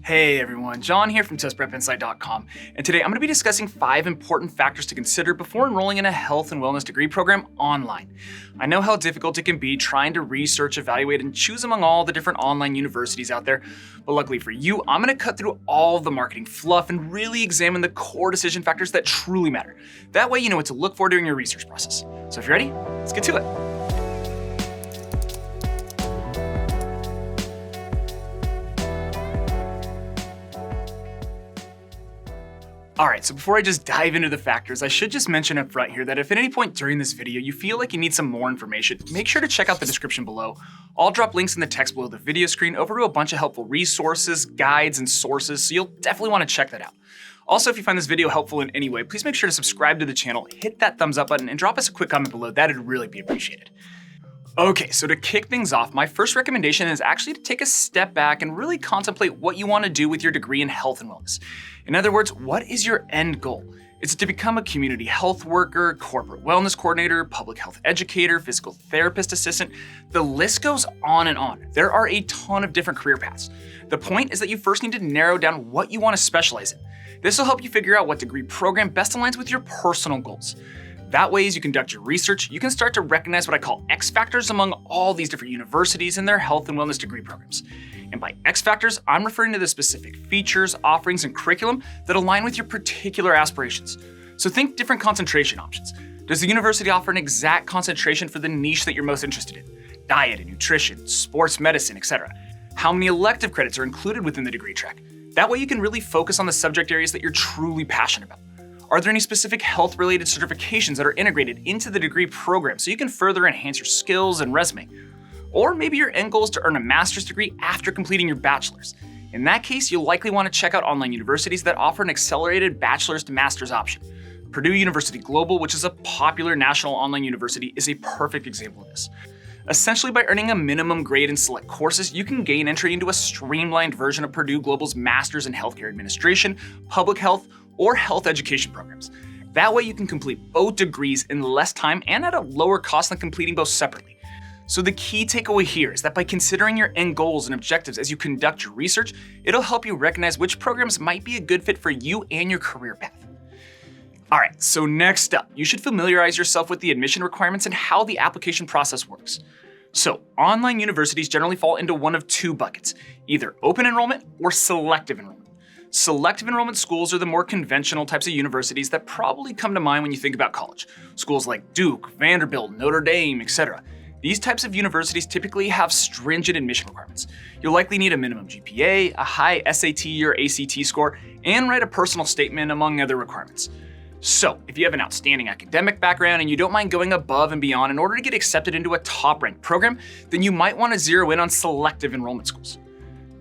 Hey everyone, John here from TestPrepInsight.com, and today I'm going to be discussing 5 important factors to consider before enrolling in a health and wellness degree program online. I know how difficult it can be trying to research, evaluate, and choose among all the different online universities out there, but luckily for you, I'm going to cut through all the marketing fluff and really examine the core decision factors that truly matter. That way you know what to look for during your research process. So if you're ready, let's get to it. Alright, so before I just dive into the factors, I should just mention up front here that if at any point during this video you feel like you need some more information, make sure to check out the description below. I'll drop links in the text below the video screen over to a bunch of helpful resources, guides, and sources, so you'll definitely want to check that out. Also, if you find this video helpful in any way, please make sure to subscribe to the channel, hit that thumbs up button, and drop us a quick comment below. That'd really be appreciated. Okay, so to kick things off, my first recommendation is actually to take a step back and really contemplate what you want to do with your degree in health and wellness. In other words, what is your end goal? Is it to become a community health worker, corporate wellness coordinator, public health educator, physical therapist assistant? The list goes on and on. There are a ton of different career paths. The point is that you first need to narrow down what you want to specialize in. This will help you figure out what degree program best aligns with your personal goals. That way, as you conduct your research, you can start to recognize what I call X factors among all these different universities and their health and wellness degree programs. And by X factors, I'm referring to the specific features, offerings, and curriculum that align with your particular aspirations. So think different concentration options. Does the university offer an exact concentration for the niche that you're most interested in? Diet and nutrition, sports medicine, etc. How many elective credits are included within the degree track? That way you can really focus on the subject areas that you're truly passionate about. Are there any specific health-related certifications that are integrated into the degree program so you can further enhance your skills and resume? Or maybe your end goal is to earn a master's degree after completing your bachelor's. In that case, you'll likely want to check out online universities that offer an accelerated bachelor's to master's option. Purdue University Global, which is a popular national online university, is a perfect example of this. Essentially, by earning a minimum grade in select courses, you can gain entry into a streamlined version of Purdue Global's Master's in Healthcare Administration, Public Health, or health education programs. That way you can complete both degrees in less time and at a lower cost than completing both separately. So the key takeaway here is that by considering your end goals and objectives as you conduct your research, it'll help you recognize which programs might be a good fit for you and your career path. Alright, so next up, you should familiarize yourself with the admission requirements and how the application process works. So, online universities generally fall into one of two buckets, either open enrollment or selective enrollment. Selective enrollment schools are the more conventional types of universities that probably come to mind when you think about college. Schools like Duke, Vanderbilt, Notre Dame, etc. These types of universities typically have stringent admission requirements. You'll likely need a minimum GPA, a high SAT or ACT score, and write a personal statement among other requirements. So, if you have an outstanding academic background and you don't mind going above and beyond in order to get accepted into a top-ranked program, then you might want to zero in on selective enrollment schools.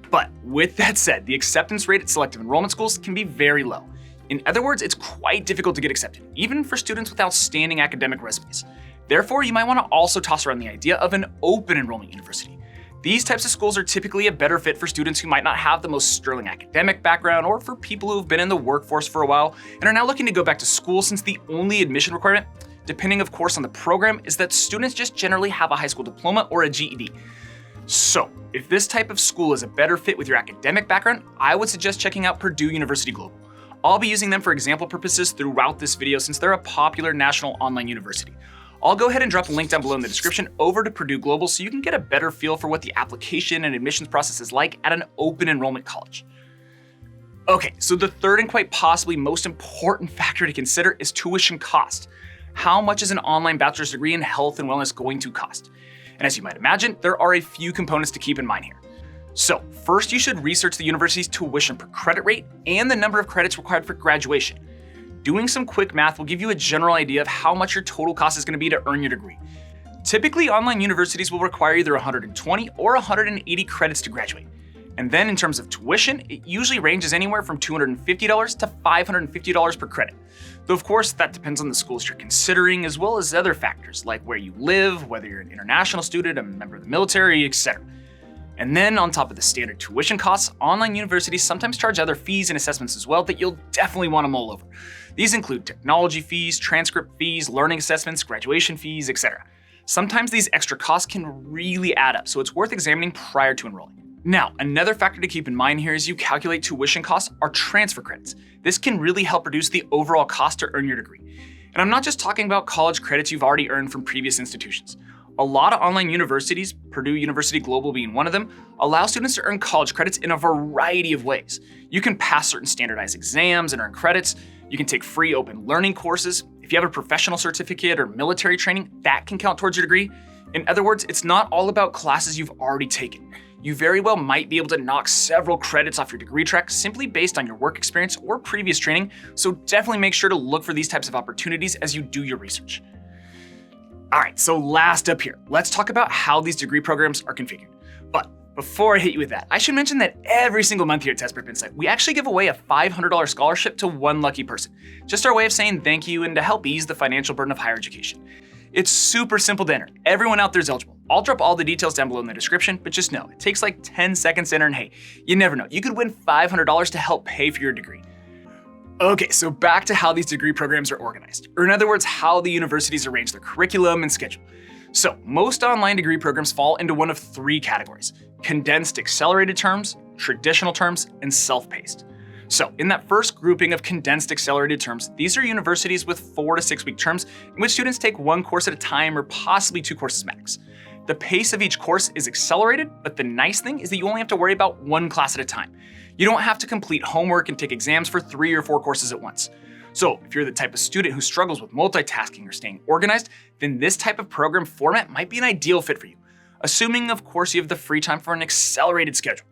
But with that said, the acceptance rate at selective enrollment schools can be very low. In other words, it's quite difficult to get accepted, even for students with outstanding academic resumes. Therefore, you might want to also toss around the idea of an open enrollment university. These types of schools are typically a better fit for students who might not have the most sterling academic background, or for people who have been in the workforce for a while and are now looking to go back to school, since the only admission requirement, depending of course on the program, is that students just generally have a high school diploma or a GED. So, if this type of school is a better fit with your academic background, I would suggest checking out Purdue University Global. I'll be using them for example purposes throughout this video since they're a popular national online university. I'll go ahead and drop a link down below in the description over to Purdue Global so you can get a better feel for what the application and admissions process is like at an open enrollment college. Okay, so the third and quite possibly most important factor to consider is tuition cost. How much is an online bachelor's degree in health and wellness going to cost? And as you might imagine, there are a few components to keep in mind here. So first, you should research the university's tuition per credit rate and the number of credits required for graduation. Doing some quick math will give you a general idea of how much your total cost is going to be to earn your degree. Typically, online universities will require either 120 or 180 credits to graduate. And then in terms of tuition, it usually ranges anywhere from $250 to $550 per credit. Though of course, that depends on the schools you're considering, as well as other factors like where you live, whether you're an international student, a member of the military, etc. And then on top of the standard tuition costs, online universities sometimes charge other fees and assessments as well that you'll definitely want to mull over. These include technology fees, transcript fees, learning assessments, graduation fees, etc. Sometimes these extra costs can really add up, so it's worth examining prior to enrolling. Now, another factor to keep in mind here as you calculate tuition costs are transfer credits. This can really help reduce the overall cost to earn your degree. And I'm not just talking about college credits you've already earned from previous institutions. A lot of online universities, Purdue University Global being one of them, allow students to earn college credits in a variety of ways. You can pass certain standardized exams and earn credits. You can take free open learning courses. If you have a professional certificate or military training, that can count towards your degree. In other words, it's not all about classes you've already taken. You very well might be able to knock several credits off your degree track simply based on your work experience or previous training, so definitely make sure to look for these types of opportunities as you do your research. All right, so last up here, let's talk about how these degree programs are configured. But before I hit you with that, I should mention that every single month here at Test Prep Insight, we actually give away a $500 scholarship to one lucky person. Just our way of saying thank you and to help ease the financial burden of higher education. It's super simple to enter. Everyone out there is eligible. I'll drop all the details down below in the description, but just know, it takes like 10 seconds to enter, and hey, you never know, you could win $500 to help pay for your degree. Okay, so back to how these degree programs are organized, or in other words, how the universities arrange their curriculum and schedule. So most online degree programs fall into one of three categories: condensed accelerated terms, traditional terms, and self-paced. So in that first grouping of condensed accelerated terms, these are universities with 4 to 6 week terms in which students take one course at a time or possibly 2 courses max. The pace of each course is accelerated, but the nice thing is that you only have to worry about one class at a time. You don't have to complete homework and take exams for 3 or 4 courses at once. So if you're the type of student who struggles with multitasking or staying organized, then this type of program format might be an ideal fit for you, assuming of course you have the free time for an accelerated schedule.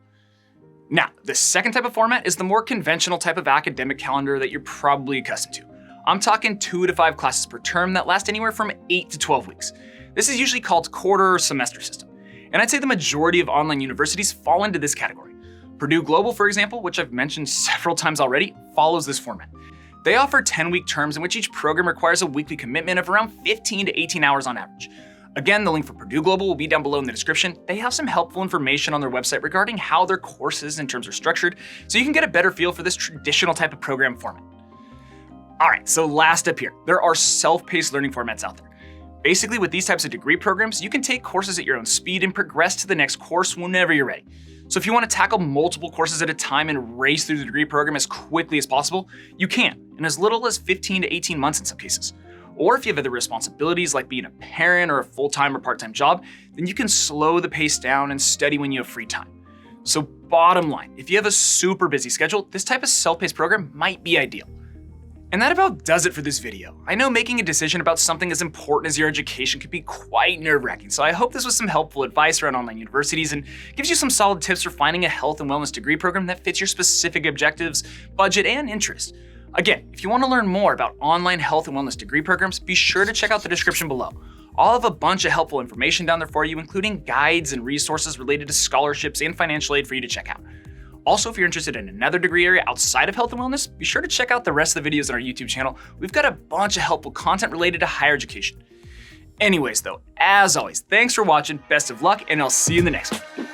Now, the second type of format is the more conventional type of academic calendar that you're probably accustomed to. I'm talking 2 to 5 classes per term that last anywhere from 8 to 12 weeks. This is usually called quarter or semester system. And I'd say the majority of online universities fall into this category. Purdue Global, for example, which I've mentioned several times already, follows this format. They offer 10-week terms in which each program requires a weekly commitment of around 15 to 18 hours on average. Again, the link for Purdue Global will be down below in the description. They have some helpful information on their website regarding how their courses and terms are structured, so you can get a better feel for this traditional type of program format. All right, so last up here, there are self-paced learning formats out there. Basically, with these types of degree programs, you can take courses at your own speed and progress to the next course whenever you're ready. So if you want to tackle multiple courses at a time and race through the degree program as quickly as possible, you can, in as little as 15 to 18 months in some cases. Or if you have other responsibilities like being a parent or a full-time or part-time job, then you can slow the pace down and study when you have free time. So bottom line, if you have a super busy schedule, this type of self-paced program might be ideal. And that about does it for this video. I know making a decision about something as important as your education can be quite nerve-wracking, so I hope this was some helpful advice around online universities and gives you some solid tips for finding a health and wellness degree program that fits your specific objectives, budget, and interest. Again, if you want to learn more about online health and wellness degree programs, be sure to check out the description below. I'll have a bunch of helpful information down there for you, including guides and resources related to scholarships and financial aid for you to check out. Also, if you're interested in another degree area outside of health and wellness, be sure to check out the rest of the videos on our YouTube channel. We've got a bunch of helpful content related to higher education. Anyways though, as always, thanks for watching, best of luck, and I'll see you in the next one.